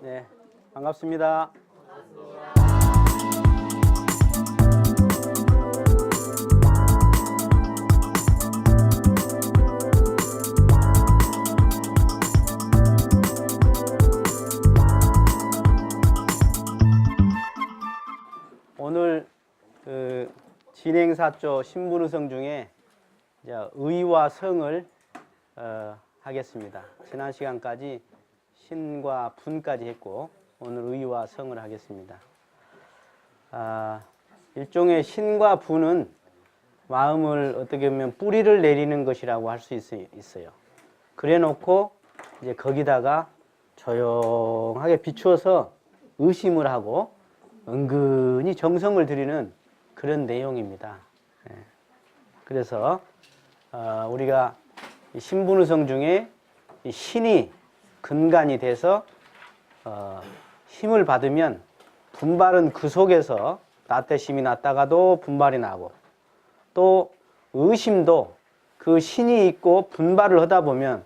네, 반갑습니다. 오늘 진행사조 신분의성 중에 이제 의와 성을 하겠습니다. 지난 시간까지 신과 분까지 했고 오늘 의와 성을 하겠습니다. 일종의 신과 분은 마음을 어떻게 보면 뿌리를 내리는 것이라고 할 수 있어요. 그래 놓고 이제 거기다가 조용하게 비추어서 의심을 하고 은근히 정성을 들이는 그런 내용입니다. 그래서 우리가 신분의성 중에 신이 근간이 돼서 힘을 받으면 분발은 그 속에서 나태심이 났다가도 분발이 나고, 또 의심도 그 신이 있고 분발을 하다 보면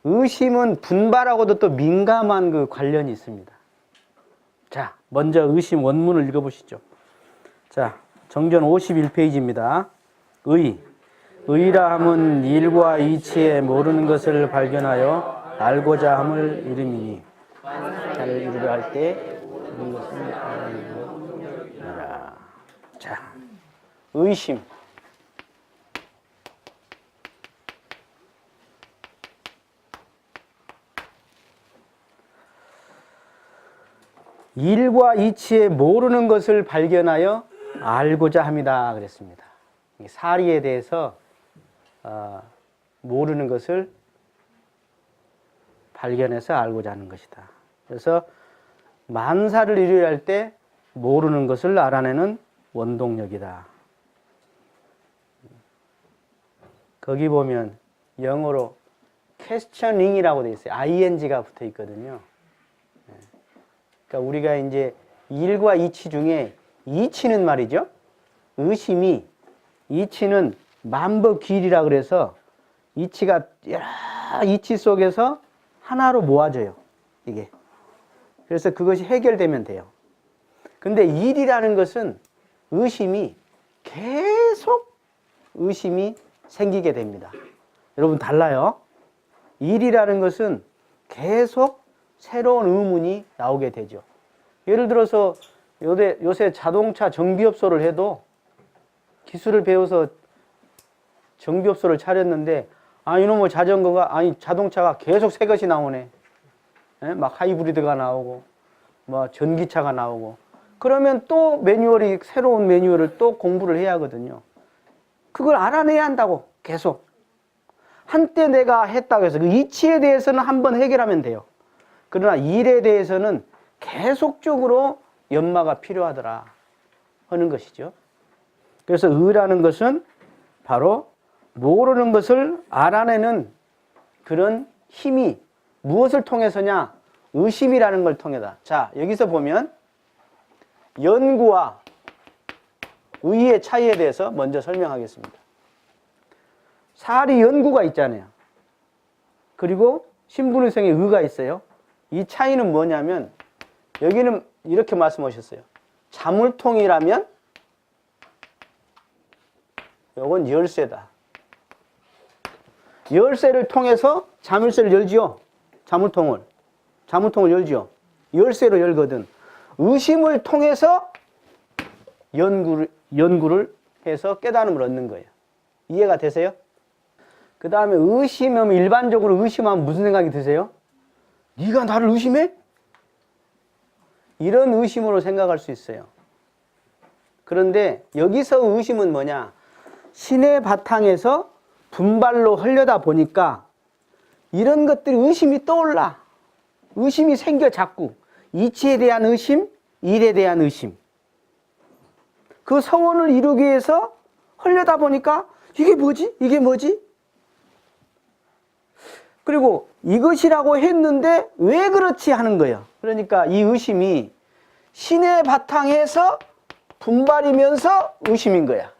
의심은 분발하고도 또 민감한 그 관련이 있습니다. 자, 먼저 의심 원문을 읽어보시죠. 자, 정전 51페이지입니다. 의라 함은 일과 이치에 모르는 것을 발견하여 알고자 함을 이름이니, 자를 이루려 할 때 모르는 것을 알라. 자, 의심. 일과 이치에 모르는 것을 발견하여 알고자 합니다. 그랬습니다. 사리에 대해서 모르는 것을 발견해서 알고자 하는 것이다. 그래서 만사를 이루려 할 때 모르는 것을 알아내는 원동력이다. 거기 보면 영어로 questioning이라고 되어 있어요. ing가 붙어 있거든요. 그러니까 우리가 이제 일과 이치 중에 이치는 말이죠. 의심이, 이치는 만법길이라 그래서 이치가 여러 이치 속에서 하나로 모아져요. 이게. 그래서 그것이 해결되면 돼요. 근데 일이라는 것은 의심이 계속 의심이 생기게 됩니다. 여러분 달라요. 일이라는 것은 계속 새로운 의문이 나오게 되죠. 예를 들어서 요새 자동차 정비업소를 해도 기술을 배워서 정비업소를 차렸는데 이놈의 자동차가 계속 새 것이 나오네. 막 하이브리드가 나오고 뭐 전기차가 나오고, 그러면 또 새로운 매뉴얼을 또 공부를 해야 하거든요. 그걸 알아내야 한다고. 계속 한때 내가 했다고 해서 그 이치에 대해서는 한번 해결하면 돼요. 그러나 일에 대해서는 계속적으로 연마가 필요하더라 하는 것이죠. 그래서 의라는 것은 바로 모르는 것을 알아내는 그런 힘이 무엇을 통해서냐? 의심이라는 걸 통해다. 자, 여기서 보면 연구와 의의 차이에 대해서 먼저 설명하겠습니다. 사리 연구가 있잖아요. 그리고 신분의성의 의가 있어요. 이 차이는 뭐냐면, 여기는 이렇게 말씀하셨어요. 자물통이라면 요건 열쇠다. 열쇠를 통해서 자물쇠를 열지요. 자물통을 열지요. 열쇠로 열거든. 의심을 통해서 연구를 해서 깨달음을 얻는 거예요. 이해가 되세요? 그 다음에 의심하면, 일반적으로 의심하면 무슨 생각이 드세요? 네가 나를 의심해? 이런 의심으로 생각할 수 있어요. 그런데 여기서 의심은 뭐냐? 신의 바탕에서 분발로 하려다 보니까 이런 것들이 의심이 떠올라. 의심이 생겨 자꾸. 이치에 대한 의심, 일에 대한 의심. 그 서원을 이루기 위해서 하려다 보니까 이게 뭐지? 이게 뭐지? 그리고 이것이라고 했는데 왜 그렇지 하는 거예요. 그러니까 이 의심이 신의 바탕에서 분발이면서 의심인 거야.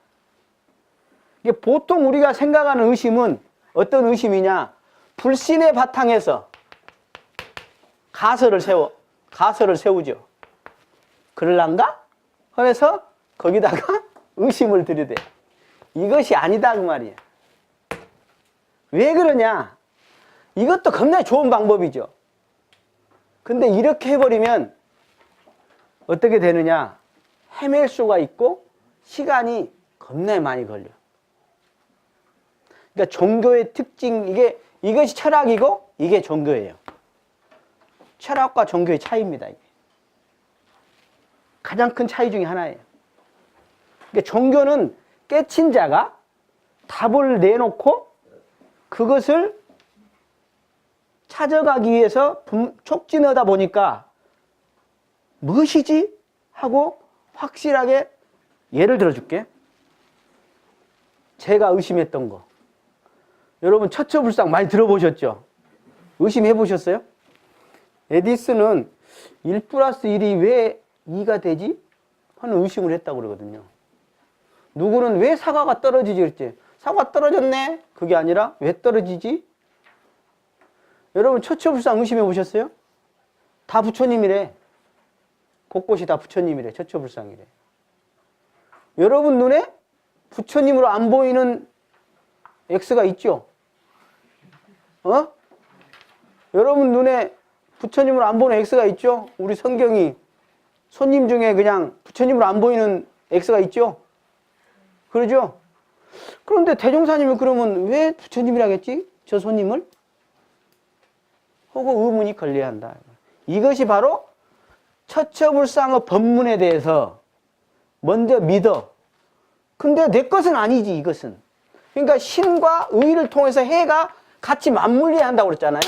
이게 보통 우리가 생각하는 의심은 어떤 의심이냐? 불신의 바탕에서 가설을 세워. 가설을 세우죠. 그럴란가? 그래서 거기다가 의심을 들이대. 이것이 아니다 그 말이야. 왜 그러냐? 이것도 겁나 좋은 방법이죠. 근데 이렇게 해버리면 어떻게 되느냐? 헤맬 수가 있고 시간이 겁나 많이 걸려. 그러니까 종교의 특징, 이것이 철학이고 이게 종교예요. 철학과 종교의 차이입니다. 이게. 가장 큰 차이 중에 하나예요. 그러니까 종교는 깨친 자가 답을 내놓고 그것을 찾아가기 위해서 촉진하다 보니까 무엇이지? 하고 확실하게 예를 들어줄게. 제가 의심했던 거. 여러분 처처불상 많이 들어보셨죠? 의심해 보셨어요? 에디슨은 1 플러스 1이 왜 2가 되지? 하는 의심을 했다고 그러거든요. 누구는 왜 사과가 떨어지지? 그랬지. 사과 떨어졌네? 그게 아니라 왜 떨어지지? 여러분 처처불상 의심해 보셨어요? 다 부처님이래. 곳곳이 다 부처님이래. 처처불상이래. 여러분 눈에 부처님으로 안 보이는 X가 있죠? 여러분 눈에 부처님으로 안 보이는 X가 있죠? 우리 성경이 손님 중에 그냥 부처님으로 안 보이는 X가 있죠? 그러죠? 그런데 대종사님은 그러면 왜 부처님이라겠지? 저 손님을? 하고 의문이 걸려야 한다. 이것이 바로 처처불상의 법문에 대해서 먼저 믿어. 근데 내 것은 아니지, 이것은. 그러니까 신과 의를 통해서 해가 같이 맞물려야 한다고 그랬잖아요.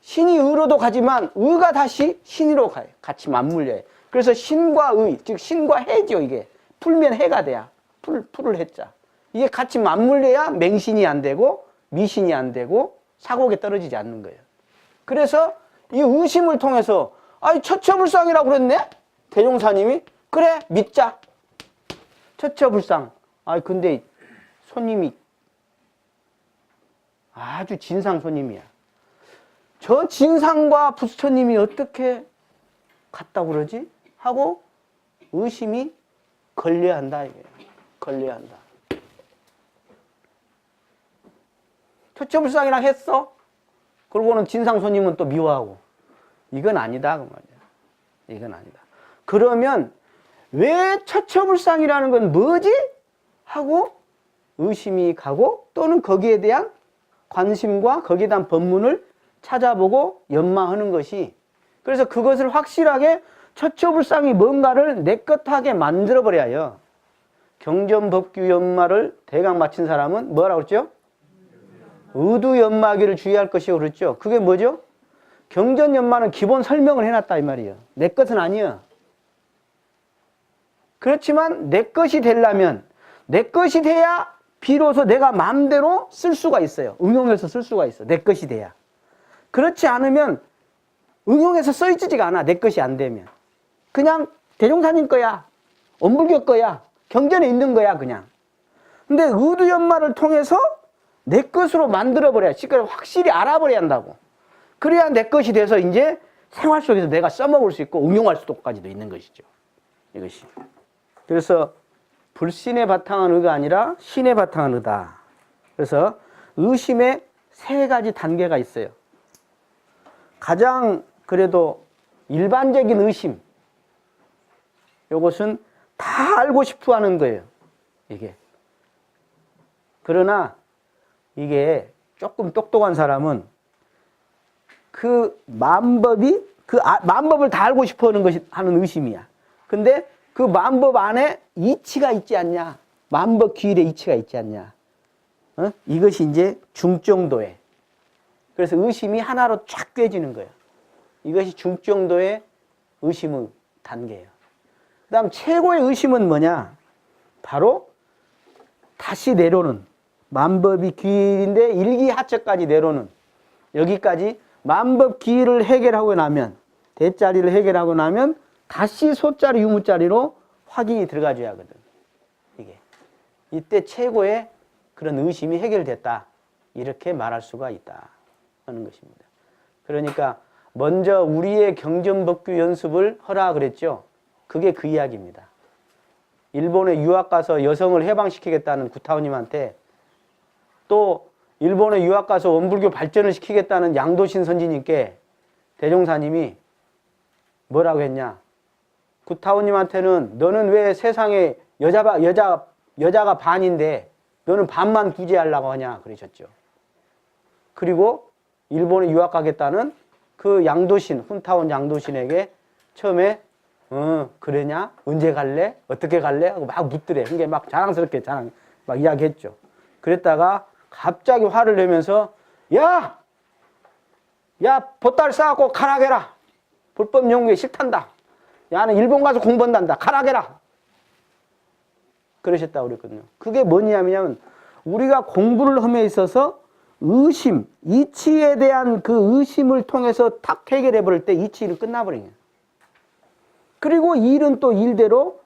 신이 의로도 가지만 의가 다시 신으로 가요. 같이 맞물려요. 그래서 신과 의, 즉 신과 해죠, 이게. 풀면 해가 돼야. 풀을 해자. 이게 같이 맞물려야 맹신이 안 되고 미신이 안 되고 사고에 떨어지지 않는 거예요. 그래서 이 의심을 통해서 아니 처처불상이라고 그랬네? 대종사님이 그래 믿자. 처처불상. 아 근데 손님이 아주 진상 손님이야. 저 진상과 부처님이 어떻게 같다고 그러지? 하고 의심이 걸려야 한다 이거예요. 걸려야 한다. 처처불상이랑 했어? 그러고는 진상 손님은 또 미워하고. 이건 아니다 그 말이야. 이건 아니다. 그러면 왜 처처불상이라는 건 뭐지? 하고 의심이 가고 또는 거기에 대한 관심과 거기에 대한 법문을 찾아보고 연마하는 것이, 그래서 그것을 확실하게 처처불상이 뭔가를 내 것하게 만들어버려요. 경전법규 연마를 대강 마친 사람은 뭐라고 그랬죠? 의두연마하기를 주의할 것이요 그랬죠. 그게 뭐죠? 경전연마는 기본 설명을 해놨다 이 말이에요. 내 것은 아니야. 그렇지만 내 것이 되려면 내 것이 돼야 비로소 내가 마음대로 쓸 수가 있어요. 응용해서 쓸 수가 있어. 내 것이 돼야. 그렇지 않으면 응용해서 써있지가 않아. 내 것이 안 되면. 그냥 대종사님 거야. 엄불교 거야. 경전에 있는 거야 그냥. 근데 의두연마를 통해서 내 것으로 만들어버려야, 확실히 알아버려야 한다고. 그래야 내 것이 돼서 이제 생활 속에서 내가 써먹을 수 있고 응용할 수도까지도 있는 것이죠. 이것이. 그래서 불신의 바탕은 의가 아니라 신의 바탕은 의다. 그래서 의심에 세 가지 단계가 있어요. 가장 그래도 일반적인 의심. 이것은 다 알고 싶어 하는 거예요. 이게. 그러나 이게 조금 똑똑한 사람은 그 만법이 만법을 다 알고 싶어 하는 것이 하는 의심이야. 근데 그 만법 안에 이치가 있지 않냐? 만법 규율에 이치가 있지 않냐? 이것이 이제 중정도에. 그래서 의심이 하나로 쫙 꿰지는 거예요. 이것이 중정도의 의심의 단계예요. 그다음 최고의 의심은 뭐냐? 바로 다시 내려오는 만법이 규율인데 일기하처까지 내려오는, 여기까지 만법 규율을 해결하고 나면, 대자리를 해결하고 나면 다시 소자리 유무자리로 확인이 들어가줘야 하거든. 이게 이때 최고의 그런 의심이 해결됐다 이렇게 말할 수가 있다 하는 것입니다. 그러니까 먼저 우리의 경전법규 연습을 하라 그랬죠. 그게 그 이야기입니다. 일본에 유학 가서 여성을 해방시키겠다는 구타오님한테 또 일본에 유학 가서 원불교 발전을 시키겠다는 양도신 선지님께 대종사님이 뭐라고 했냐. 구타오님한테는 너는 왜 세상에 여자가 반인데 너는 반만 구제하려고 하냐 그러셨죠. 그리고 일본에 유학 가겠다는 그 양도신, 훈타온 양도신에게 처음에 그러냐? 언제 갈래? 어떻게 갈래? 하고 막 묻더래. 그게 막 자랑스럽게 막 이야기했죠. 그랬다가 갑자기 화를 내면서 야! 보따리 싸갖고 가라게라. 불법 연구에 싫단다. 야는 일본 가서 공부한단다. 가라게라. 그러셨다고 그랬거든요. 그게 뭐냐면 우리가 공부를 함에 있어서 의심, 이치에 대한 그 의심을 통해서 탁 해결해 버릴 때 이치는 끝나버려요. 그리고 일은 또 일대로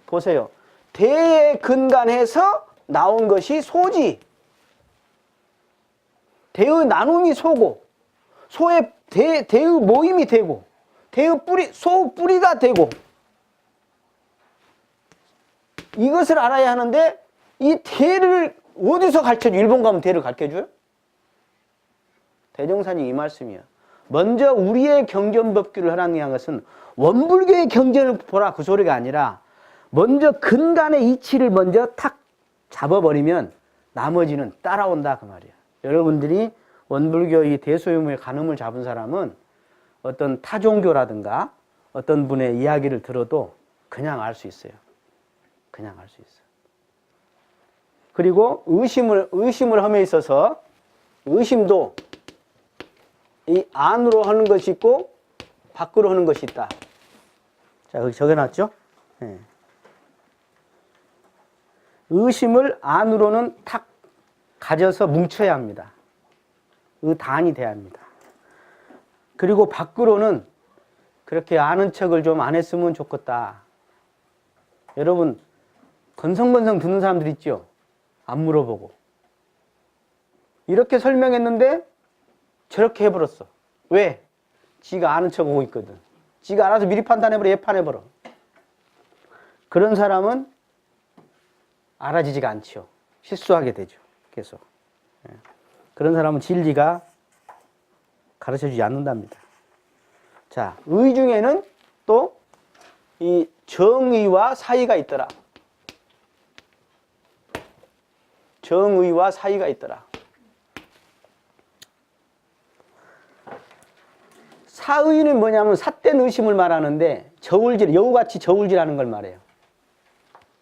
보세요. 대에 근간해서 나온 것이 소지. 대의 나눔이 소고, 대의 모임이 되고, 대의 소 뿌리가 되고, 이것을 알아야 하는데, 이 대를 어디서 가르쳐줘? 일본 가면 대를 가르쳐줘요? 대종사님 이 말씀이야. 먼저 우리의 경전법규를 하라는 것은 원불교의 경전을 보라 그 소리가 아니라 먼저 근간의 이치를 먼저 탁 잡아버리면 나머지는 따라온다 그 말이야. 여러분들이 원불교 이 대소유무의 간음을 잡은 사람은 어떤 타종교라든가 어떤 분의 이야기를 들어도 그냥 알 수 있어요. 그냥 알 수 있어. 그리고 의심을 함에 있어서 의심도 이 안으로 하는 것이 있고 밖으로 하는 것이 있다. 자, 여기 적어놨죠? 네. 의심을 안으로는 탁 가져서 뭉쳐야 합니다. 의단이 돼야 합니다. 그리고 밖으로는 그렇게 아는 척을 좀 안 했으면 좋겠다. 여러분 건성건성 듣는 사람들 있죠? 안 물어보고 이렇게 설명했는데 저렇게 해버렸어. 왜? 지가 아는 척 하고 있거든. 지가 알아서 미리 판단해버려, 예판해버려. 그런 사람은 알아지지가 않죠. 실수하게 되죠. 계속. 그런 사람은 진리가 가르쳐주지 않는답니다. 자, 의 중에는 또 이 정의와 사의가 있더라. 정의와 사의가 있더라. 사의는 뭐냐면 삿된 의심을 말하는데 여우같이 저울질하는 걸 말해요.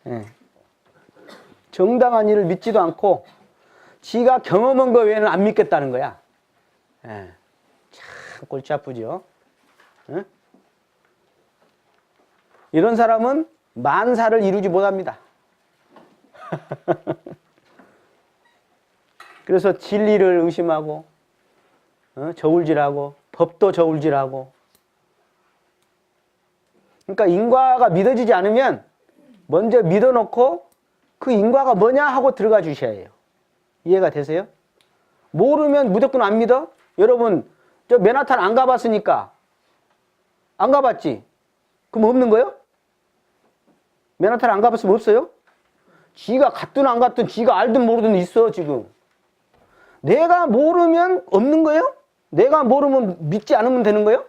예. 정당한 일을 믿지도 않고 지가 경험한 거 외에는 안 믿겠다는 거야. 예. 참 골치 아프죠. 예? 이런 사람은 만사를 이루지 못합니다. 그래서 진리를 의심하고 저울질하고 법도 저울질하고. 그러니까 인과가 믿어지지 않으면 먼저 믿어놓고 그 인과가 뭐냐 하고 들어가 주셔야 해요. 이해가 되세요? 모르면 무조건 안 믿어? 여러분 저 맨하탄 안 가봤으니까 안 가봤지? 그럼 없는 거요? 맨하탄 안 가봤으면 없어요? 지가 갔든 안 갔든 지가 알든 모르든 있어 지금. 내가 모르면 없는 거예요? 내가 모르면 믿지 않으면 되는 거예요?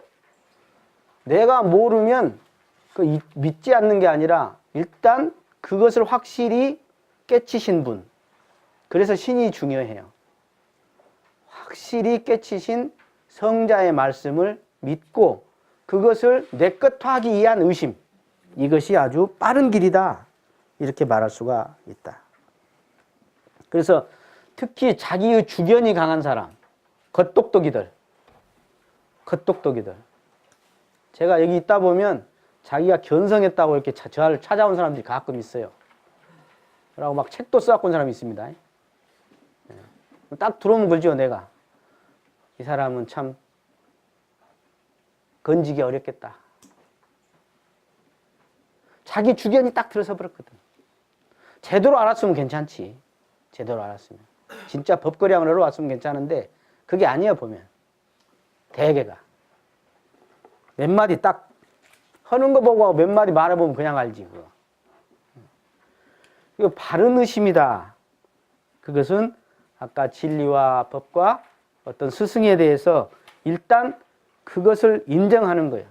내가 모르면 믿지 않는 게 아니라 일단 그것을 확실히 깨치신 분. 그래서 신이 중요해요. 확실히 깨치신 성자의 말씀을 믿고 그것을 내 것화하기 위한 의심. 이것이 아주 빠른 길이다. 이렇게 말할 수가 있다. 그래서 특히 자기의 주견이 강한 사람, 겉똑똑이들. 제가 여기 있다 보면 자기가 견성했다고 이렇게 저를 찾아온 사람들이 가끔 있어요. 라고 막 책도 써갖고 온 사람이 있습니다. 딱 들어오면 걸죠, 내가. 이 사람은 참 건지기 어렵겠다. 자기 주견이 딱 들어서 버렸거든. 제대로 알았으면 괜찮지. 제대로 알았으면. 진짜 법거량을 알아왔으면 괜찮은데 그게 아니야 보면. 대개가. 몇 마디 딱 하는 거 보고 몇 마디 말해보면 그냥 알지, 그거. 이거 바른 의심이다. 그것은 아까 진리와 법과 어떤 스승에 대해서 일단 그것을 인정하는 거예요.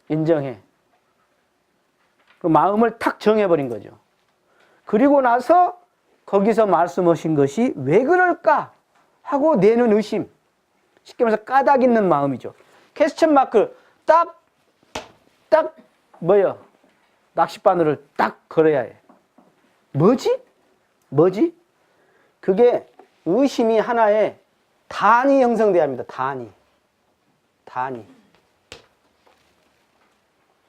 인정해. 그 마음을 탁 정해버린 거죠. 그리고 나서 거기서 말씀하신 것이 왜 그럴까 하고 내는 의심. 쉽게 말해서 까닭 있는 마음이죠. 퀘스천 마크 딱 뭐요? 낚싯바늘을 딱 걸어야 해. 뭐지? 그게 의심이 하나의 단이 형성돼야 합니다. 단이.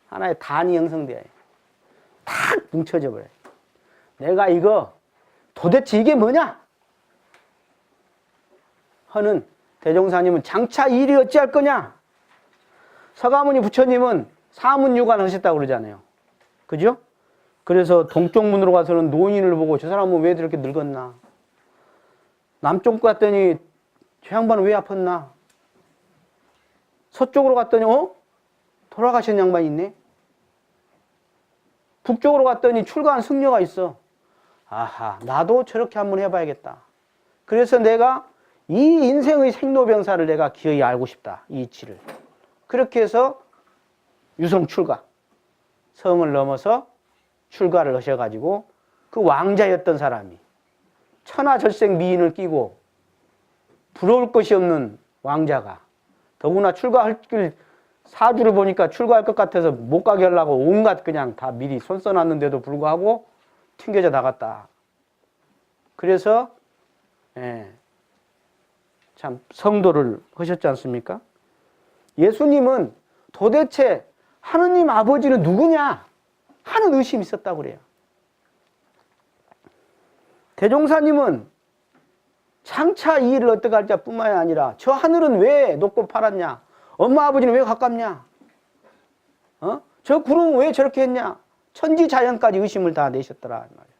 하나의 단이 형성돼야 해. 탁 뭉쳐져 버려요. 내가 이거 도대체 이게 뭐냐? 하는 대종사님은 장차 일이 어찌할 거냐? 서가모니 부처님은 사문유관 하셨다고 그러잖아요. 그죠? 그래서 동쪽 문으로 가서는 노인을 보고 저 사람은 왜 이렇게 늙었나? 남쪽 갔더니 저 양반은 왜 아팠나? 서쪽으로 갔더니 돌아가신 양반이 있네? 북쪽으로 갔더니 출가한 승려가 있어. 아하, 나도 저렇게 한번 해봐야겠다. 그래서 내가 이 인생의 생로병사를 내가 기어이 알고 싶다. 이 이치를. 그렇게 해서 유성 출가. 성을 넘어서 출가를 하셔가지고 그 왕자였던 사람이 천하절색 미인을 끼고 부러울 것이 없는 왕자가 더구나 출가할 길 사주를 보니까 출가할 것 같아서 못 가게 하려고 온갖 그냥 다 미리 손 써놨는데도 불구하고 튕겨져 나갔다. 그래서 참 성도를 하셨지 않습니까? 예수님은 도대체 하느님 아버지는 누구냐 하는 의심이 있었다고 그래요. 대종사님은 장차 이 일을 어떻게 할지 뿐만이 아니라 저 하늘은 왜 높고 파랗냐? 엄마 아버지는 왜 가깝냐? 저 구름은 왜 저렇게 했냐? 천지자연까지 의심을 다 내셨더라 말이에요.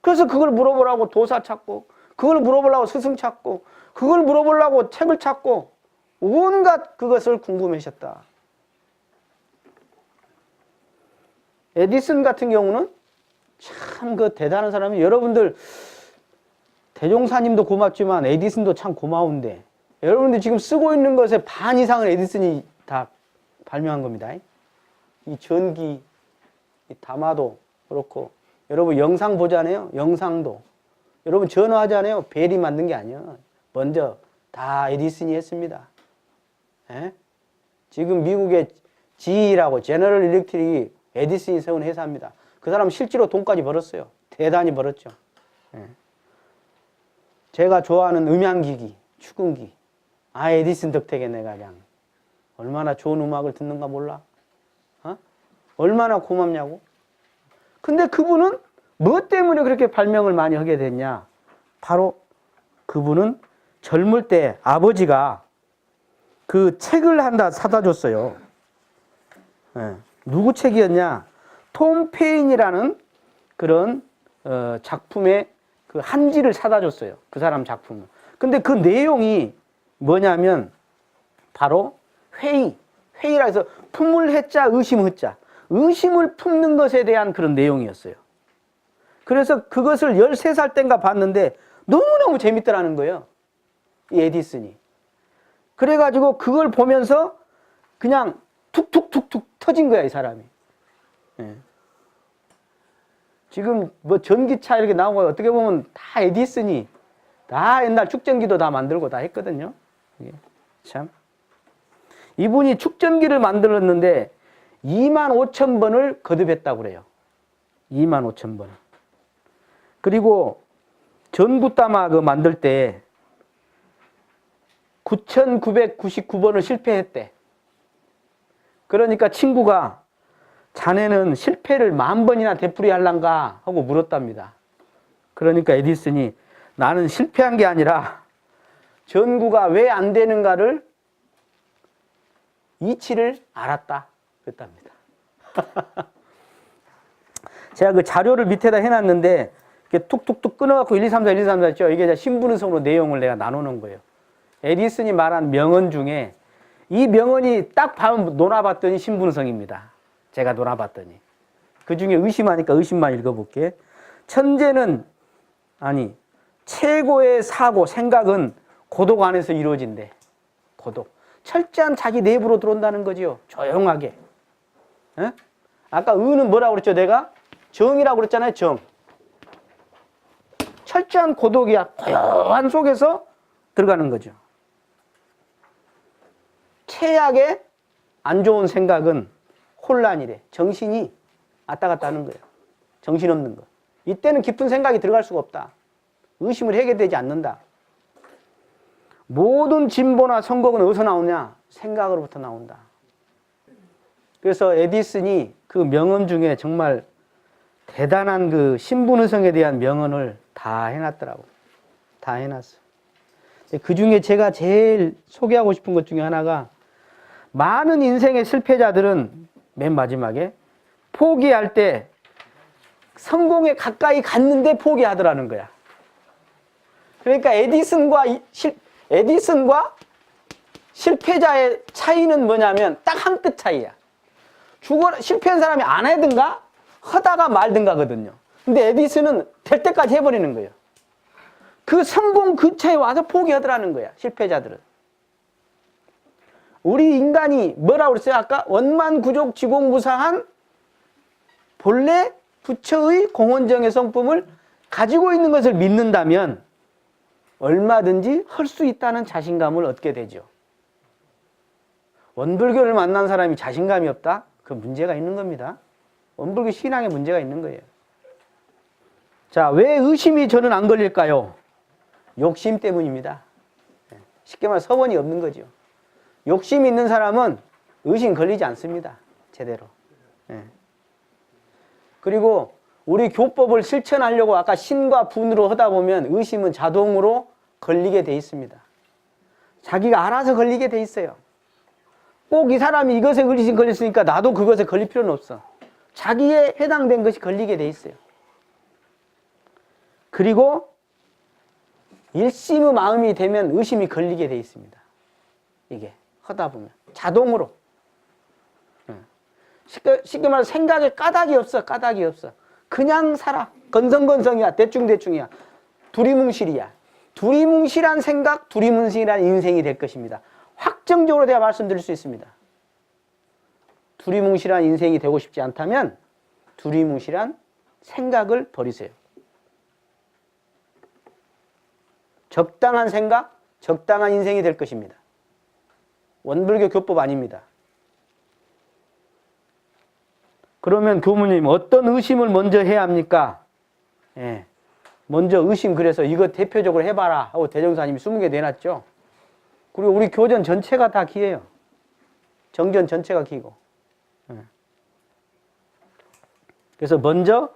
그래서 그걸 물어보라고 도사 찾고 그걸 물어보려고 스승 찾고 그걸 물어보려고 책을 찾고 온갖 그것을 궁금해하셨다. 에디슨 같은 경우는 참 그 대단한 사람이 여러분들 대종사님도 고맙지만 에디슨도 참 고마운데 여러분들 지금 쓰고 있는 것의 반 이상은 에디슨이 다 발명한 겁니다. 이 전기, 이 담화도 그렇고 여러분 영상 보잖아요. 영상도 여러분 전화하잖아요. 벨이 만든 게 아니에요. 먼저 다 에디슨이 했습니다. 에? 지금 미국의 GE라고 제너럴 일렉트릭이 에디슨이 세운 회사입니다. 그 사람 실제로 돈까지 벌었어요. 대단히 벌었죠. 예. 제가 좋아하는 음향기기, 축음기. 에디슨 덕택에 내가 그냥 얼마나 좋은 음악을 듣는가 몰라. 얼마나 고맙냐고. 근데 그분은 뭐 때문에 그렇게 발명을 많이 하게 됐냐. 바로 그분은 젊을 때 아버지가 그 책을 하나 사다 줬어요. 예. 누구 책이었냐? 톰 페인이라는 그런 작품의 그 한지를 사다 줬어요. 그 사람 작품을. 근데 그 내용이 뭐냐면 바로 회의라 해서 품을 해자 의심 흐자. 의심을 품는 것에 대한 그런 내용이었어요. 그래서 그것을 13살 땐가 봤는데 너무너무 재밌더라는 거예요. 이 에디슨이. 그래가지고 그걸 보면서 그냥 툭툭툭툭 터진 거야, 이 사람이. 예. 지금 뭐 전기차 이렇게 나오고 어떻게 보면 다 에디슨이 다 옛날 축전기도 다 만들고 다 했거든요. 이게 참. 이분이 축전기를 만들었는데 25,000번을 거듭했다고 그래요. 25,000번. 그리고 전구따마 그 만들 때 9,999번을 실패했대. 그러니까 친구가 자네는 실패를 10,000번이나 되풀이할란가 하고 물었답니다. 그러니까 에디슨이 나는 실패한 게 아니라 전구가 왜 안 되는가를 이치를 알았다 그랬답니다. 제가 그 자료를 밑에다 해놨는데 이렇게 툭툭툭 끊어갖고 1, 2, 3, 4, 1, 2, 3, 4 했죠. 이게 신분은성으로 내용을 내가 나누는 거예요. 에디슨이 말한 명언 중에 이 명언이 딱 논아봤더니 신분성입니다. 제가 논아봤더니. 그 중에 의심하니까 의심만 읽어볼게. 천재는, 아니, 최고의 사고, 생각은 고독 안에서 이루어진대. 고독. 철저한 자기 내부로 들어온다는 거지요. 조용하게. 에? 아까 의는 뭐라고 그랬죠, 내가? 정이라고 그랬잖아요, 정. 철저한 고독이야. 고요한 속에서 들어가는 거죠. 최악의 안 좋은 생각은 혼란이래. 정신이 왔다 갔다 하는 거예요. 정신없는 거. 이때는 깊은 생각이 들어갈 수가 없다. 의심을 해결되지 않는다. 모든 진보나 성공은 어디서 나오냐? 생각으로부터 나온다. 그래서 에디슨이 그 명언 중에 정말 대단한 그 신분의성에 대한 명언을 다 해놨더라고. 다 해놨어. 그 중에 제가 제일 소개하고 싶은 것 중에 하나가, 많은 인생의 실패자들은 맨 마지막에 포기할 때 성공에 가까이 갔는데 포기하더라는 거야. 그러니까 에디슨과 실패자의 차이는 뭐냐면 딱 한 끗 차이야. 실패한 사람이 안 하든가 하다가 말든가거든요. 근데 에디슨은 될 때까지 해버리는 거예요. 그 성공 근처에 와서 포기하더라는 거야, 실패자들은. 우리 인간이 뭐라고 그랬어요? 아까 원만구족 지공무사한 본래 부처의 공원정의 성품을 가지고 있는 것을 믿는다면 얼마든지 할 수 있다는 자신감을 얻게 되죠. 원불교를 만난 사람이 자신감이 없다? 그 문제가 있는 겁니다. 원불교 신앙에 문제가 있는 거예요. 자, 왜 의심이 저는 안 걸릴까요? 욕심 때문입니다. 쉽게 말해 서원이 없는 거죠. 욕심이 있는 사람은 의심 걸리지 않습니다. 제대로. 그리고 우리 교법을 실천하려고 아까 신과 분으로 하다 보면 의심은 자동으로 걸리게 돼 있습니다. 자기가 알아서 걸리게 돼 있어요. 꼭 이 사람이 이것에 의심 걸렸으니까 나도 그것에 걸릴 필요는 없어. 자기에 해당된 것이 걸리게 돼 있어요. 그리고 일심의 마음이 되면 의심이 걸리게 돼 있습니다. 이게 하다 보면 자동으로. 쉽게 말해 생각에 까닭이 없어. 까닭이 없어. 그냥 살아. 건성건성이야. 대충대충이야. 두리뭉실이야. 두리뭉실한 생각, 두리뭉실한 인생이 될 것입니다. 확정적으로 내가 말씀드릴 수 있습니다. 두리뭉실한 인생이 되고 싶지 않다면 두리뭉실한 생각을 버리세요. 적당한 생각, 적당한 인생이 될 것입니다. 원불교 교법 아닙니다. 그러면 교무님, 어떤 의심을 먼저 해야 합니까? 먼저 의심, 그래서 이거 대표적으로 해봐라 하고 대종사님이 20개 내놨죠. 그리고 우리 교전 전체가 다 기예요. 정전 전체가 기고. 그래서 먼저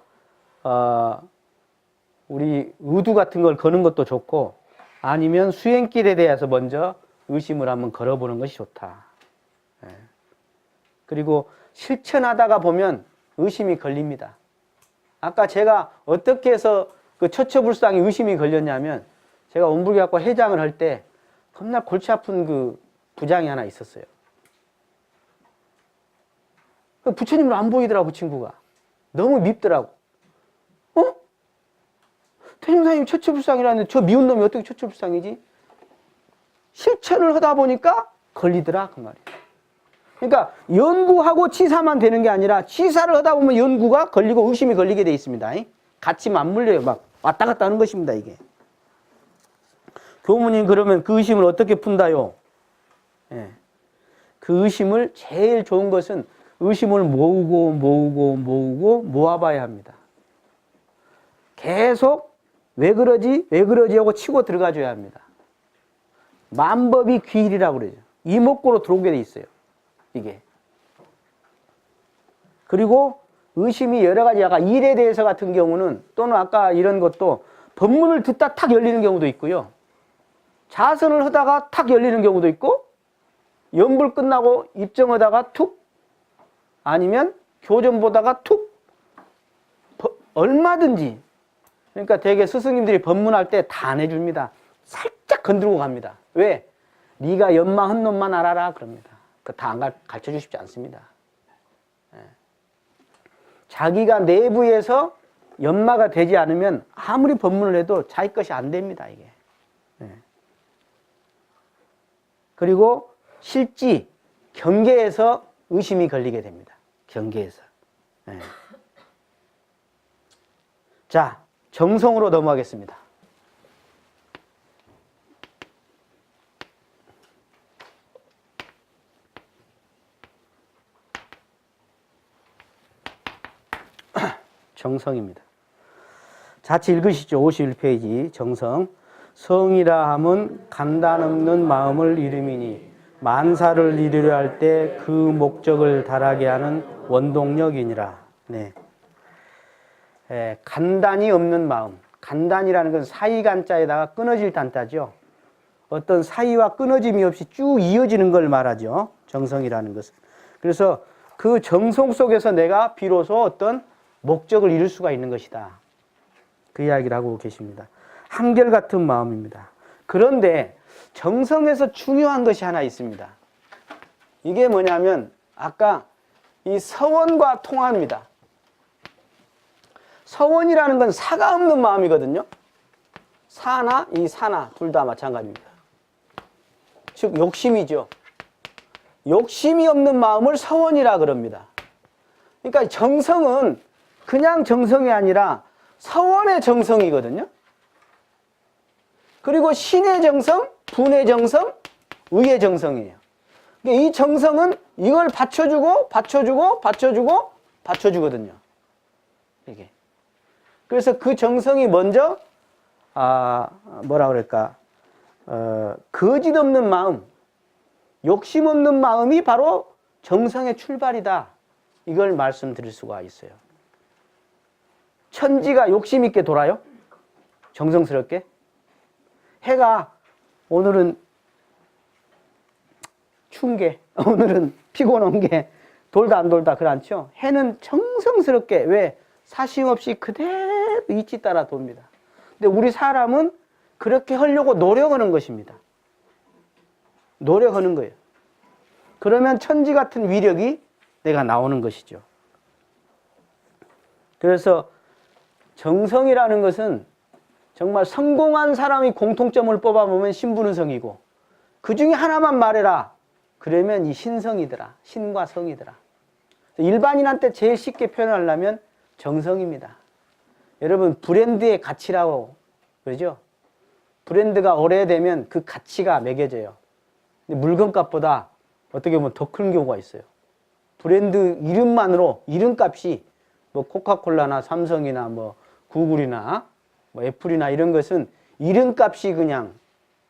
우리 의두 같은 걸 거는 것도 좋고, 아니면 수행길에 대해서 먼저 의심을 한번 걸어보는 것이 좋다. 그리고 실천하다가 보면 의심이 걸립니다. 아까 제가 어떻게 해서 그 처처불상에 의심이 걸렸냐면, 제가 원불교학과 회장을 할 때 겁나 골치 아픈 그 부장이 하나 있었어요. 부처님을 안 보이더라고, 그 친구가. 너무 밉더라고. 태종사님 처처불상이라는데 저 미운 놈이 어떻게 처처불상이지? 실천을 하다 보니까 걸리더라, 그 말이에요. 그러니까 연구하고 치사만 되는 게 아니라 치사를 하다 보면 연구가 걸리고 의심이 걸리게 돼 있습니다. 같이 맞물려요. 막 왔다 갔다 하는 것입니다, 이게. 교무님, 그러면 그 의심을 어떻게 푼다요? 그 의심을 제일 좋은 것은 의심을 모으고 모아봐야 합니다. 계속 왜 그러지 하고 치고 들어가줘야 합니다. 만법이 귀일이라고 그러죠. 이목구로 들어오게 돼 있어요, 이게. 그리고 의심이 여러 가지, 아까 일에 대해서 같은 경우는, 또는 아까 이런 것도 법문을 듣다 탁 열리는 경우도 있고요. 자선을 하다가 탁 열리는 경우도 있고, 연불 끝나고 입정하다가 툭, 아니면 교전 보다가 툭, 얼마든지. 그러니까 되게 스승님들이 법문할 때 다 안 해줍니다. 살짝 건드리고 갑니다. 왜? 네가 연마한 놈만 알아라 그럽니다. 그 다 안 가르쳐 주십지 않습니다. 예. 자기가 내부에서 연마가 되지 않으면 아무리 법문을 해도 자기 것이 안 됩니다, 이게. 예. 그리고 실지, 경계에서 의심이 걸리게 됩니다. 경계에서. 예. 자, 정성으로 넘어가겠습니다. 정성입니다. 같이 읽으시죠. 51페이지 정성. 성이라 함은 간단 없는 마음을 이름이니 만사를 이루려 할 때 그 목적을 달하게 하는 원동력이니라. 네. 간단이 없는 마음. 간단이라는 건 사이간자에다가 끊어질 단자죠. 어떤 사이와 끊어짐이 없이 쭉 이어지는 걸 말하죠. 정성이라는 것은. 그래서 그 정성 속에서 내가 비로소 어떤 목적을 이룰 수가 있는 것이다. 그 이야기를 하고 계십니다. 한결같은 마음입니다. 그런데 정성에서 중요한 것이 하나 있습니다. 이게 뭐냐면 아까 이 서원과 통합니다. 서원이라는 건 사가 없는 마음이거든요. 사나 이 사나 둘 다 마찬가지입니다. 즉 욕심이죠. 욕심이 없는 마음을 서원이라 그럽니다. 그러니까 정성은 그냥 정성이 아니라 서원의 정성이거든요. 그리고 신의 정성, 분의 정성, 의의 정성이에요. 그러니까 이 정성은 이걸 받쳐주고 받쳐주고 받쳐주고 받쳐주거든요. 이게. 그래서 그 정성이 먼저 뭐라 그럴까 거짓 없는 마음, 욕심 없는 마음이 바로 정성의 출발이다. 이걸 말씀드릴 수가 있어요. 천지가 욕심 있게 돌아요? 정성스럽게? 해가 오늘은 추운 게, 오늘은 피곤한 게 돌다 안 돌다 그렇죠? 해는 정성스럽게 왜? 사심 없이 그대로 이치 따라 돕니다. 근데 우리 사람은 그렇게 하려고 노력하는 것입니다. 노력하는 거예요. 그러면 천지 같은 위력이 내가 나오는 것이죠. 그래서 정성이라는 것은 정말 성공한 사람이 공통점을 뽑아보면 신분은성이고 그 중에 하나만 말해라. 그러면 이 신성이더라. 신과 성이더라. 일반인한테 제일 쉽게 표현하려면 정성입니다. 여러분 브랜드의 가치라고 그러죠? 브랜드가 오래되면 그 가치가 매겨져요. 근데 물건값보다 어떻게 보면 더 큰 경우가 있어요. 브랜드 이름만으로 이름값이 뭐 코카콜라나 삼성이나 뭐 구글이나 뭐 애플이나 이런 것은 이름값이 그냥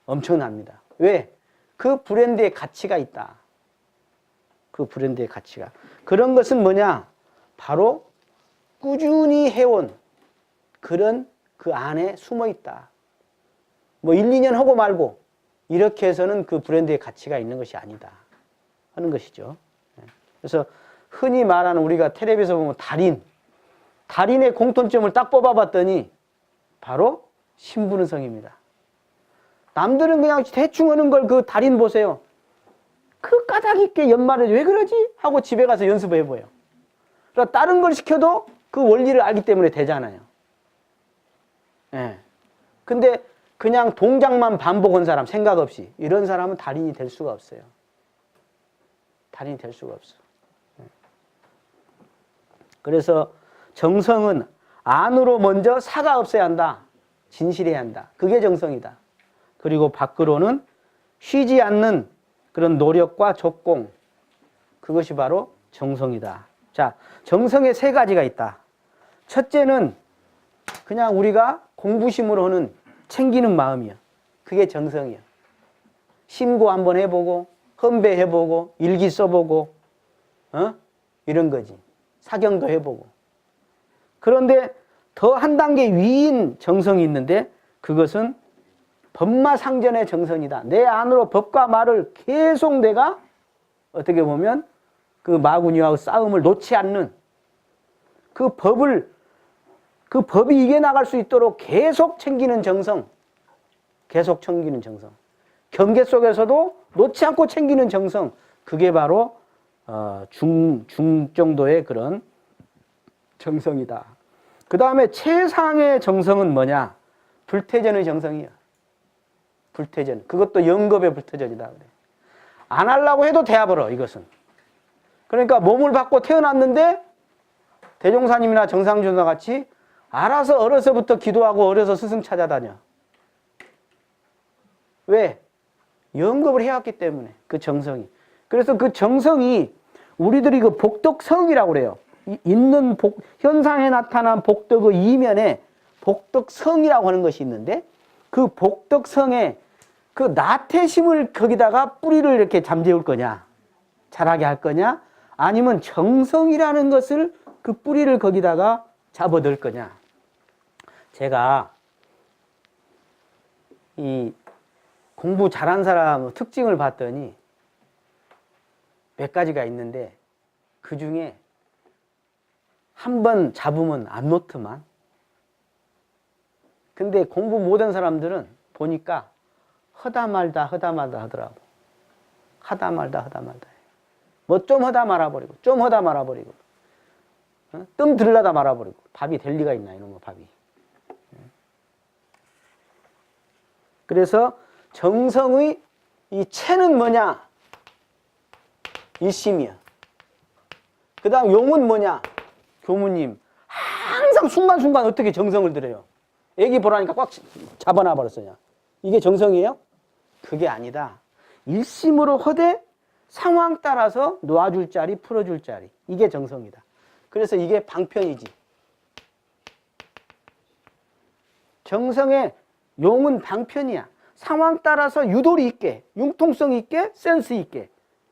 엄청납니다. 왜? 그 브랜드의 가치가 있다. 그 브랜드의 가치가. 그런 것은 뭐냐? 바로 꾸준히 해온 그런 그 안에 숨어 있다. 뭐 1, 2년 하고 말고 이렇게 해서는 그 브랜드의 가치가 있는 것이 아니다 하는 것이죠. 그래서 흔히 말하는 우리가 텔레비에서 보면 달인의 공통점을 딱 뽑아봤더니 바로 신분은성입니다. 남들은 그냥 대충 하는 걸 그 달인 보세요. 그 까닭 있게 연말에 왜 그러지? 하고 집에 가서 연습해봐요. 그러니까 다른 걸 시켜도 그 원리를 알기 때문에 되잖아요. 예. 근데 그냥 동작만 반복한 사람, 생각 없이 이런 사람은 달인이 될 수가 없어요. 달인이 될 수가 없어. 예. 그래서 정성은 안으로 먼저 사가 없어야 한다. 진실해야 한다. 그게 정성이다. 그리고 밖으로는 쉬지 않는 그런 노력과 적공, 그것이 바로 정성이다. 자, 정성에 세 가지가 있다. 첫째는 그냥 우리가 공부심으로 하는 챙기는 마음이야. 그게 정성이야. 신고 한번 해보고 헌배해보고 일기 써보고 이런 거지. 사경도 해보고. 그런데 더 한 단계 위인 정성이 있는데 그것은 법마상전의 정성이다. 내 안으로 법과 말을 계속 내가 어떻게 보면 그 마구니와 싸움을 놓지 않는 그 법이 이겨나갈 수 있도록 계속 챙기는 정성. 계속 챙기는 정성. 경계 속에서도 놓지 않고 챙기는 정성. 그게 바로 중 정도의 그런 정성이다. 그 다음에 최상의 정성은 뭐냐? 불태전의 정성이야. 불태전. 그것도 영겁의 불태전이다. 그래. 안 하려고 해도 돼버려, 이것은. 그러니까 몸을 받고 태어났는데 대종사님이나 정상준과 같이 알아서 어려서부터 기도하고 어려서 스승 찾아다녀. 왜? 영겁을 해왔기 때문에, 그 정성이. 그래서 그 정성이 우리들이 그 복덕성이라고 그래요. 있는 현상에 나타난 복덕의 이면에 복덕성이라고 하는 것이 있는데, 그 복덕성에 그 나태심을 거기다가 뿌리를 이렇게 잠재울 거냐, 자라게 할 거냐, 아니면 정성이라는 것을 그 뿌리를 거기다가 잡아넣을 거냐. 제가 이 공부 잘한 사람 특징을 봤더니 몇 가지가 있는데, 그 중에 한 번 잡으면 안 놓더만. 근데 공부 못한 사람들은 보니까 허다 말다 하더라고. 하다 말다 뭐 좀 하다 말아버리고, 좀 하다 말아버리고, 뜸 들라다 말아버리고. 밥이 될 리가 있나, 이런 거, 밥이. 그래서 정성의 이 체는 뭐냐? 일심이야. 그 다음 용은 뭐냐? 교무님. 항상 순간순간 어떻게 정성을 들여요? 애기 보라니까 꽉 잡아놔 버렸어요. 이게 정성이에요? 그게 아니다. 일심으로 허되 상황 따라서 놓아줄 자리, 풀어줄 자리. 이게 정성이다. 그래서 이게 방편이지. 정성의 용은 방편이야. 상황 따라서 유도리 있게, 융통성 있게, 센스 있게,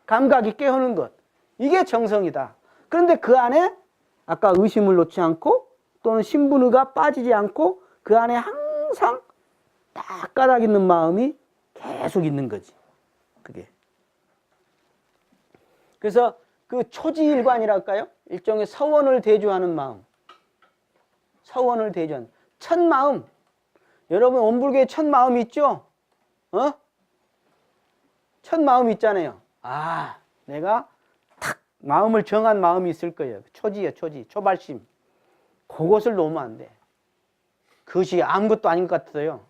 감각 있게 하는 것. 이게 정성이다. 그런데 그 안에 아까 의심을 놓지 않고 또는 신분의가 빠지지 않고 그 안에 항상 딱 까닭 있는 마음이 계속 있는 거지. 그게. 그래서 그 초지일관이랄까요? 일종의 서원을 대조하는 마음. 서원을 대조하는. 첫 마음. 여러분 원불교에 첫 마음이 있죠? 첫 마음이 있잖아요. 아, 내가 탁 마음을 정한 마음이 있을 거예요. 초지예요, 초지. 초발심. 그것을 놓으면 안 돼. 그것이 아무것도 아닌 것 같아요.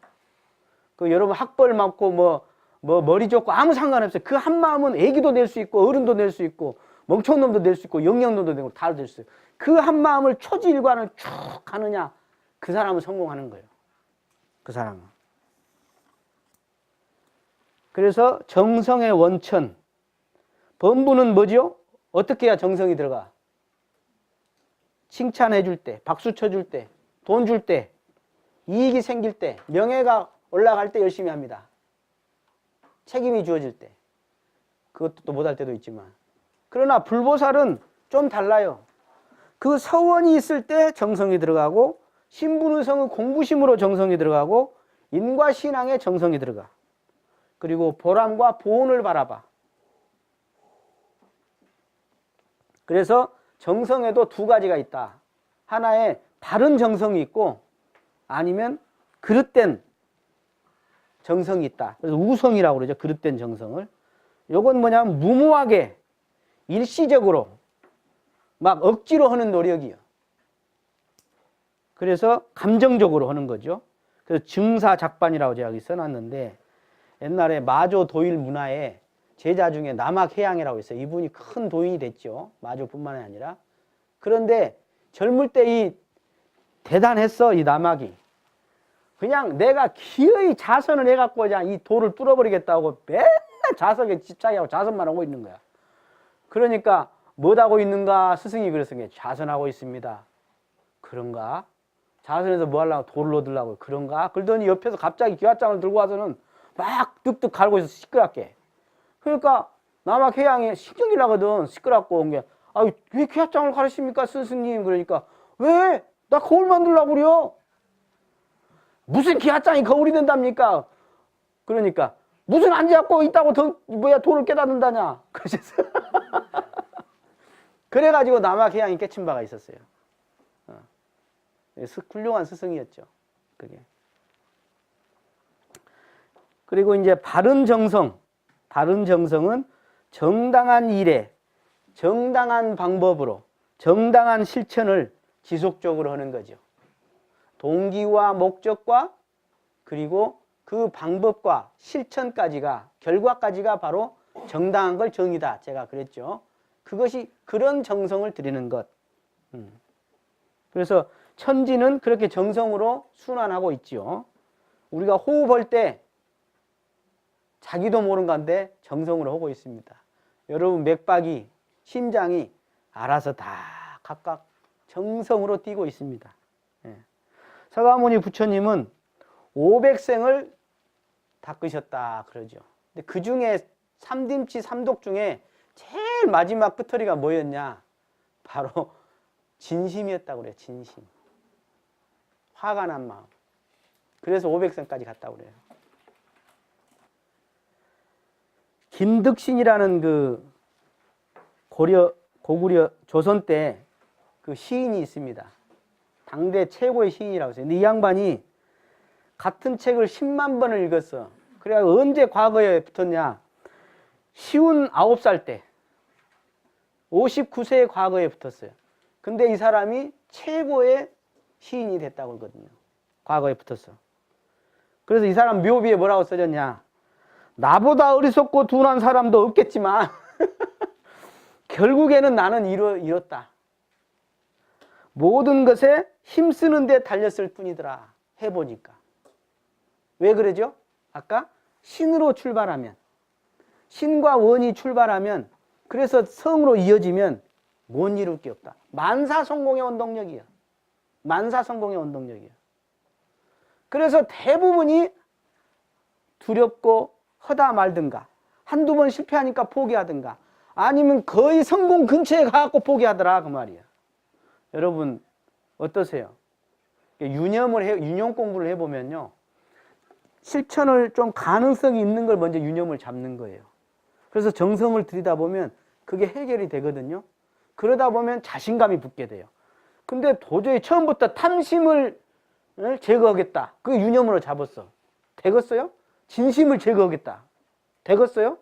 그 여러분 학벌 많고 뭐 머리 좋고 아무 상관없어요. 그 한 마음은 애기도 낼 수 있고 어른도 낼 수 있고 멍청놈도 낼 수 있고 영양놈도 되고 다 될 수 있어요. 그 한 마음을 초지일관을 쭉 가느냐, 그 사람은 성공하는 거예요. 그 사람은. 그래서 정성의 원천. 본부는 뭐죠? 어떻게 해야 정성이 들어가? 칭찬해 줄 때, 박수 쳐 줄 때, 돈 줄 때, 이익이 생길 때, 명예가 올라갈 때 열심히 합니다. 책임이 주어질 때. 그것도 또 못할 때도 있지만. 그러나 불보살은 좀 달라요. 그 서원이 있을 때 정성이 들어가고, 신분의성의 공부심으로 정성이 들어가고, 인과신앙에 정성이 들어가. 그리고 보람과 보온을 바라봐. 그래서 정성에도 두 가지가 있다. 하나에 바른 정성이 있고, 아니면 그릇된 정성이 있다. 그래서 우성이라고 그러죠. 그릇된 정성을. 요건 뭐냐면 무모하게 일시적으로 막 억지로 하는 노력이요. 그래서 감정적으로 하는 거죠. 그래서 증사작반이라고 제가 여기 써놨는데, 옛날에 마조 도일 문화에 제자 중에 남학해양이라고 있어요. 이분이 큰 도인이 됐죠. 마조뿐만 아니라. 그런데 젊을 때 이 대단했어, 이 남학이. 그냥 내가 기어이 자선을 해갖고 그냥 이 돌을 뚫어버리겠다고 맨날 자석에 집착하고 자선만 하고 있는 거야. 그러니까 뭐하고 있는가? 스승이 그랬어요. 자선하고 있습니다. 그런가? 자선해서 뭐 하려고? 돌을 얻으려고. 그런가? 그러더니 옆에서 갑자기 기와장을 들고 와서는 막 뚝뚝 갈고 있어서 시끄럽게. 그러니까 남학해양이 신경이 나거든. 시끄럽고 온 게. 아, 왜 기와장을 가르칩니까, 스승님? 그러니까 왜? 나 거울 만들려고 그래요. 무슨 기와장이 거울이 된답니까? 그러니까 무슨 안 잡고 있다고 돌을 깨닫는다냐? 그러셨어요. 그래가지고 남학해양이 깨친 바가 있었어요. 훌륭한 스승이었죠. 그게. 그리고 이제 바른 정성. 바른 정성은 정당한 일에 정당한 방법으로 정당한 실천을 지속적으로 하는 거죠. 동기와 목적과 그리고 그 방법과 실천까지가 결과까지가 바로 정당한 걸 정의다. 제가 그랬죠. 그것이 그런 정성을 들이는 것. 그래서 천지는 그렇게 정성으로 순환하고 있지요. 우리가 호흡할 때 자기도 모르는 건데 정성으로 하고 있습니다. 여러분 맥박이 심장이 알아서 다 각각 정성으로 뛰고 있습니다. 서가모니 부처님은 500생을 닦으셨다 그러죠. 근데 그 중에 삼림치 삼독 중에 제일 마지막 끝허리가 뭐였냐? 바로 진심이었다고 그래요. 진심. 화가 난 마음. 그래서 500생까지 갔다고 그래요. 김득신이라는 그 고구려 조선 때 그 시인이 있습니다. 당대 최고의 시인이라고 했어요. 근데 이 양반이 같은 책을 10만 번을 읽었어. 그래 언제 과거에 붙었냐? 쉬운 9살 때 59세의 과거에 붙었어요. 근데 이 사람이 최고의 시인이 됐다고 그러거든요. 과거에 붙었어. 그래서 이 사람 묘비에 뭐라고 써졌냐? 나보다 어리석고 둔한 사람도 없겠지만 결국에는 나는 이뤘다. 모든 것에 힘쓰는 데 달렸을 뿐이더라. 해보니까. 왜 그러죠? 아까 신으로 출발하면, 신과 원이 출발하면, 그래서 성으로 이어지면 못 이룰 게 없다. 만사성공의 원동력이야. 만사성공의 원동력이야. 그래서 대부분이 두렵고 하다 말든가, 한두 번 실패하니까 포기하든가, 아니면 거의 성공 근처에 가갖고 포기하더라 그 말이야. 여러분 어떠세요? 유념 공부를 해보면요, 실천을 좀 가능성이 있는 걸 먼저 유념을 잡는 거예요. 그래서 정성을 들이다 보면 그게 해결이 되거든요. 그러다 보면 자신감이 붙게 돼요. 근데 도저히 처음부터 탐심을 제거하겠다. 그 유념으로 잡았어. 되겠어요? 진심을 제거하겠다. 되겠어요?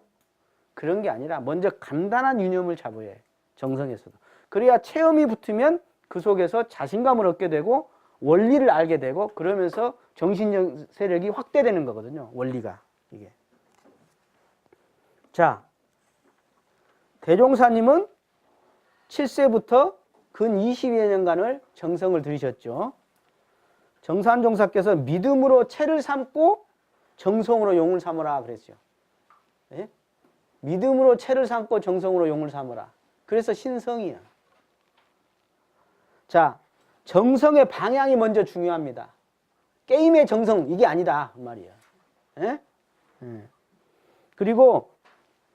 그런 게 아니라 먼저 간단한 유념을 잡아야 해요. 정성에서도. 그래야 체험이 붙으면 그 속에서 자신감을 얻게 되고 원리를 알게 되고 그러면서 정신적 세력이 확대되는 거거든요. 원리가 이게. 자, 대종사님은 7세부터 근 20여 년간을 정성을 들이셨죠. 정산종사께서 믿음으로 채를 삼고 정성으로 용을 삼으라 그랬죠. 예? 믿음으로 채를 삼고 정성으로 용을 삼으라. 그래서 신성이야. 자, 정성의 방향이 먼저 중요합니다. 게임의 정성 이게 아니다 그 말이야. 예? 그리고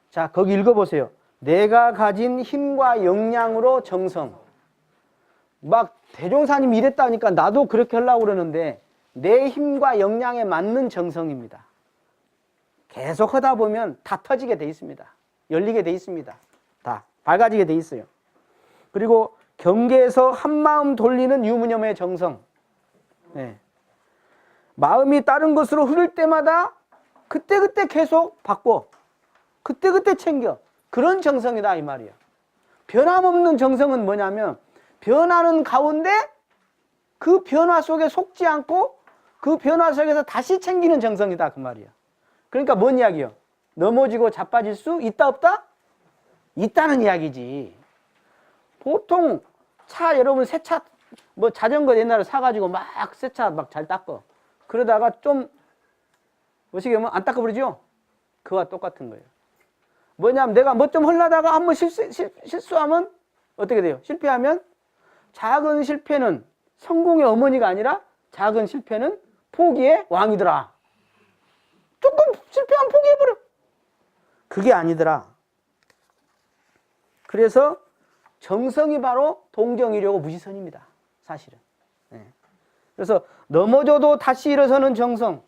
자 거기 읽어보세요. 내가 가진 힘과 역량으로 정성. 막 대종사님이 이랬다니까 나도 그렇게 하려고 그러는데 내 힘과 역량에 맞는 정성입니다. 계속 하다 보면 다 터지게 돼 있습니다. 열리게 돼 있습니다. 다 밝아지게 돼 있어요. 그리고 경계에서 한마음 돌리는 유무념의 정성. 네. 마음이 다른 것으로 흐를 때마다 그때그때 계속 바꿔. 그때그때 챙겨. 그런 정성이다 이 말이야. 변함없는 정성은 뭐냐면 변하는 가운데 그 변화 속에 속지 않고 그 변화 속에서 다시 챙기는 정성이다 그 말이야. 그러니까 뭔 이야기요? 넘어지고 자빠질 수 있다 없다? 있다는 이야기지. 보통 차 여러분 새 차 뭐 자전거 옛날에 사가지고 막 새 차 막 잘 닦어. 그러다가 좀 어떻게 보면 안 닦아버리죠? 그와 똑같은 거예요. 뭐냐면 내가 뭐 좀 하려다가 한번 실수하면 어떻게 돼요? 실패하면 작은 실패는 성공의 어머니가 아니라 작은 실패는 포기의 왕이더라. 조금 실패하면 포기해버려. 그게 아니더라. 그래서 정성이 바로 동정이려고 무지선입니다. 사실은. 네. 그래서 넘어져도 다시 일어서는 정성,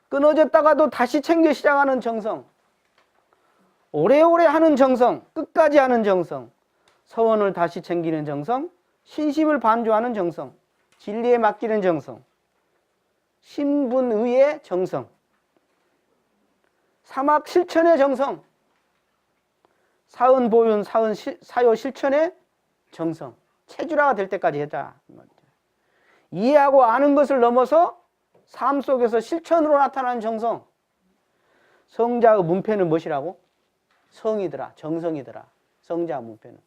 끊어졌다가도 다시 챙겨 시작하는 정성, 오래오래 하는 정성, 끝까지 하는 정성, 서원을 다시 챙기는 정성, 신심을 반조하는 정성, 진리에 맡기는 정성, 신분의의 정성, 사막 실천의 정성, 사은 보윤 사요 실천의 정성, 체주라가 될 때까지 해라. 이해하고 아는 것을 넘어서 삶 속에서 실천으로 나타나는 정성. 성자의 문패는 무엇이라고? 성이더라, 정성이더라. 성자 문패는.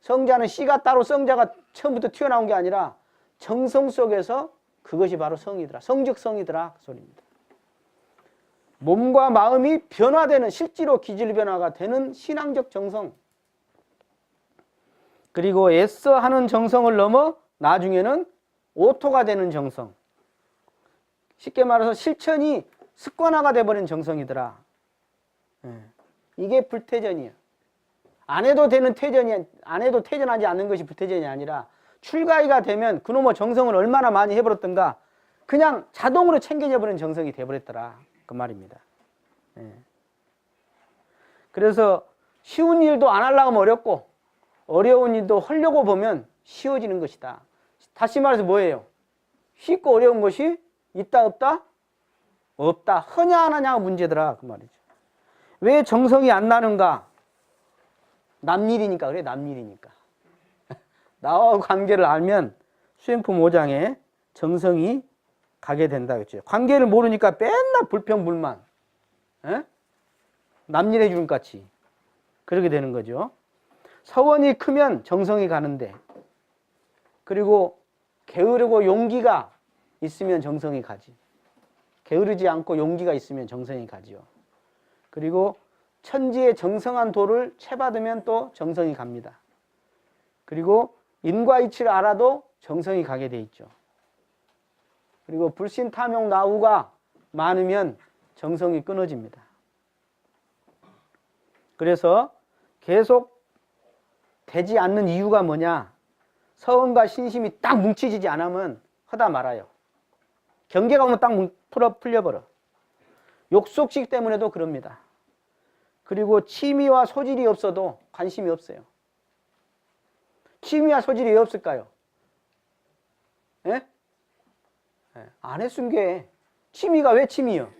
성자는 씨가 따로 성자가 처음부터 튀어나온 게 아니라 정성 속에서 그것이 바로 성이더라. 성즉 성이더라. 그 소리입니다. 몸과 마음이 변화되는, 실제로 기질 변화가 되는 신앙적 정성. 그리고 애써 하는 정성을 넘어 나중에는 오토가 되는 정성. 쉽게 말해서 실천이 습관화가 돼버린 정성이더라. 이게 불태전이에요. 안 해도 되는 태전이, 안 해도 태전하지 않는 것이 불태전이 아니라 출가이가 되면 그놈의 정성을 얼마나 많이 해버렸던가 그냥 자동으로 챙겨져버리는 정성이 돼버렸더라. 그 말입니다. 그래서 쉬운 일도 안 하려고 하면 어렵고 어려운 일도 하려고 보면 쉬워지는 것이다. 다시 말해서 뭐예요? 쉽고 어려운 것이 있다 없다? 없다. 하냐 안 하냐가 문제더라. 그 말이죠. 왜 정성이 안 나는가? 남일이니까 그래. 남일이니까. 나와 관계를 알면 수행품 5장에 정성이 가게 된다 그랬죠. 관계를 모르니까 맨날 불평불만, 남일해 주는 것 같이 그렇게 되는 거죠. 서원이 크면 정성이 가는데, 그리고 게으르고 용기가 있으면 정성이 가지. 게으르지 않고 용기가 있으면 정성이 가지요. 그리고 천지의 정성한 도를 채받으면 또 정성이 갑니다. 그리고 인과 이치를 알아도 정성이 가게 돼 있죠. 그리고 불신 탐욕 나우가 많으면 정성이 끊어집니다. 그래서 계속 되지 않는 이유가 뭐냐? 서원과 신심이 딱 뭉치지지 않으면 하다 말아요. 경계가 오면 딱 풀려버려. 욕속식 때문에도 그럽니다. 그리고 취미와 소질이 없어도 관심이 없어요. 취미와 소질이 왜 없을까요? 예? 안 했은 게 취미가 왜 취미요?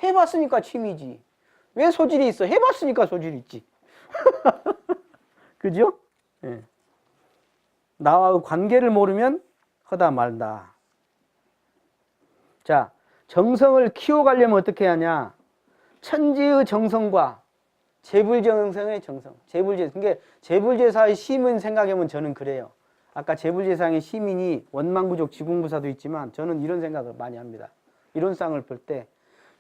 해봤으니까 취미지. 왜 소질이 있어? 해봤으니까 소질이 있지. 그죠? 예. 나와 관계를 모르면 하다 말다. 자, 정성을 키워가려면 어떻게 하냐? 천지의 정성과 재불정성의 정성. 그러니까 재불제사의 시민 생각해보면 저는 그래요. 아까 재불제사의 시민이 원망부족 지궁부사도 있지만 저는 이런 생각을 많이 합니다. 이론상을 볼 때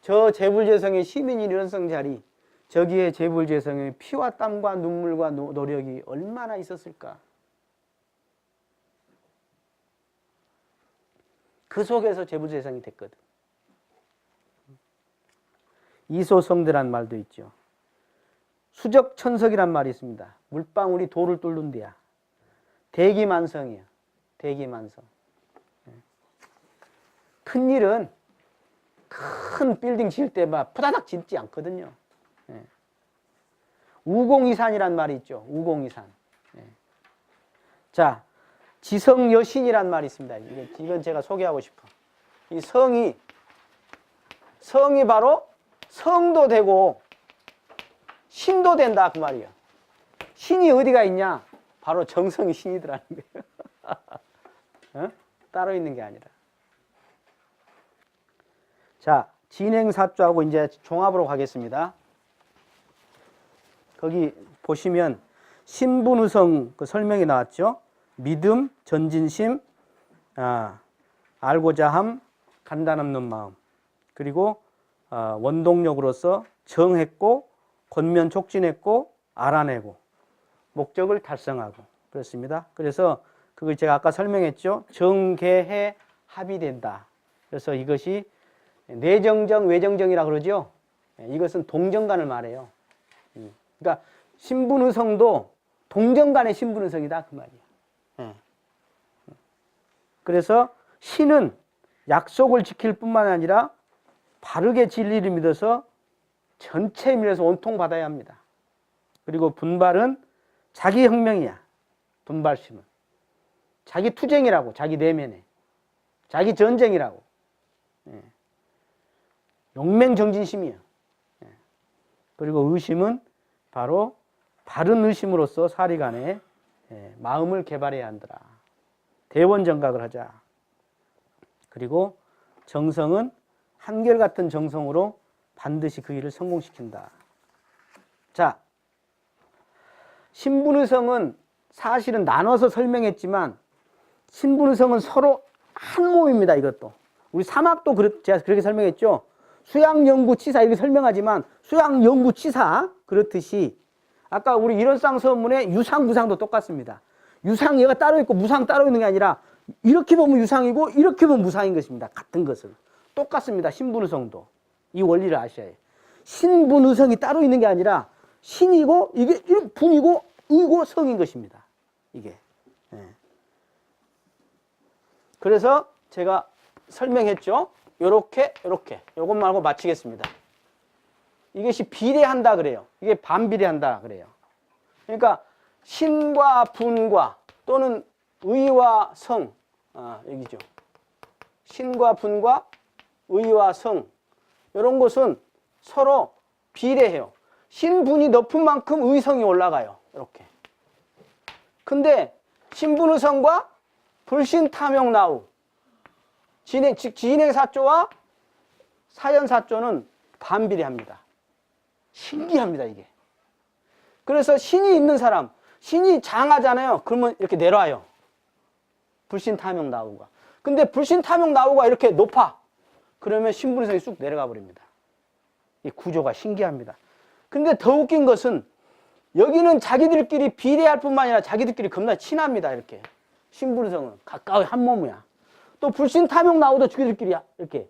저 재불제성의 시민이 이론성 자리, 저기에 재불제성의 피와 땀과 눈물과 노력이 얼마나 있었을까? 그 속에서 재불제성이 됐거든. 이소성대란 말도 있죠. 수적천석이란 말이 있습니다. 물방울이 돌을 뚫는 데야. 대기만성이야. 대기만성. 큰 일은 큰 빌딩 지을 때 막 푸다닥 짓지 않거든요. 우공이산이란 말이 있죠. 우공이산. 자, 지성여신이란 말이 있습니다. 이건 제가 소개하고 싶어. 이 성이 바로 성도 되고 신도 된다 그 말이에요. 신이 어디가 있냐? 바로 정성이 신이더라는 거예요. 따로 있는 게 아니라. 자, 진행사주하고 이제 종합으로 가겠습니다. 거기 보시면 신분의성 그 설명이 나왔죠. 믿음, 전진심, 알고자 함, 간단 없는 마음. 그리고 원동력으로서 정했고 권면 촉진했고 알아내고 목적을 달성하고 그렇습니다. 그래서 그걸 제가 아까 설명했죠. 정계해 합의된다. 그래서 이것이 내정정, 외정정이라고 그러죠. 이것은 동정간을 말해요. 그러니까 신분의성도 동정간의 신분의성이다 그 말이야. 그래서 신은 약속을 지킬 뿐만 아니라 바르게 진리를 믿어서 전체 밀어서 온통 받아야 합니다. 그리고 분발은 자기 혁명이야. 분발심은 자기 투쟁이라고. 자기 내면에 자기 전쟁이라고. 용맹정진심이야. 그리고 의심은 바로 바른 의심으로써 사리간에 마음을 개발해야 한더라. 대원정각을 하자. 그리고 정성은 한결같은 정성으로 반드시 그 일을 성공시킨다. 자, 신분의성은 사실은 나눠서 설명했지만 신분의성은 서로 한 몸입니다. 이것도. 우리 사막도 제가 그렇게 설명했죠. 수양연구치사 이렇게 설명하지만 수양연구치사 그렇듯이 아까 우리 일원상 서문의 유상, 무상도 똑같습니다. 유상 얘가 따로 있고 무상 따로 있는 게 아니라 이렇게 보면 유상이고 이렇게 보면 무상인 것입니다. 같은 것을. 똑같습니다. 신분의성도. 이 원리를 아셔야 해요. 신분의성이 따로 있는 게 아니라 신이고 이게 분이고 의고 성인 것입니다. 이게. 그래서 제가 설명했죠. 요렇게 요것 말고 마치겠습니다. 이것이 비례한다 그래요. 이게 반비례한다 그래요. 그러니까 신과 분과 또는 의와 성, 여기죠. 신과 분과 의와 성, 이런 것은 서로 비례해요. 신분이 높은 만큼 의성이 올라가요. 이렇게. 근데 신분의성과 불신탐욕나우, 진행사조와 사연사조는 반비례합니다. 신기합니다, 이게. 그래서 신이 있는 사람, 신이 장하잖아요. 그러면 이렇게 내려와요. 불신탐욕나우가. 근데 불신탐욕나우가 이렇게 높아. 그러면 신분의성이 쑥 내려가 버립니다. 이 구조가 신기합니다. 근데 더 웃긴 것은 여기는 자기들끼리 비례할 뿐만 아니라 자기들끼리 겁나 친합니다. 이렇게. 신분의성은 가까이 한 몸이야. 또 불신탐욕나우도 자기들끼리 이렇게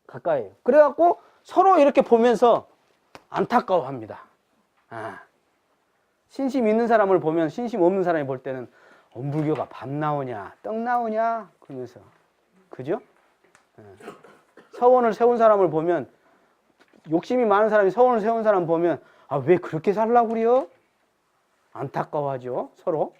가까이에요. 그래갖고 서로 이렇게 보면서 안타까워합니다. 신심 있는 사람을 보면 신심 없는 사람이 볼 때는 엄불교가 밥 나오냐 떡 나오냐 그러면서 그죠? 서원을 세운 사람을 보면 욕심이 많은 사람이 서원을 세운 사람 보면 왜 그렇게 살라고 그래요? 안타까워하죠 서로.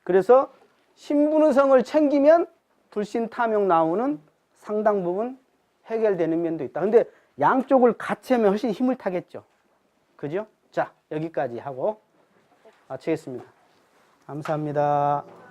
그래서 신분의성을 챙기면 불신탐욕나우는 상당 부분 해결되는 면도 있다. 근데 양쪽을 같이 하면 훨씬 힘을 타겠죠. 그죠? 자, 여기까지 하고 마치겠습니다. 감사합니다.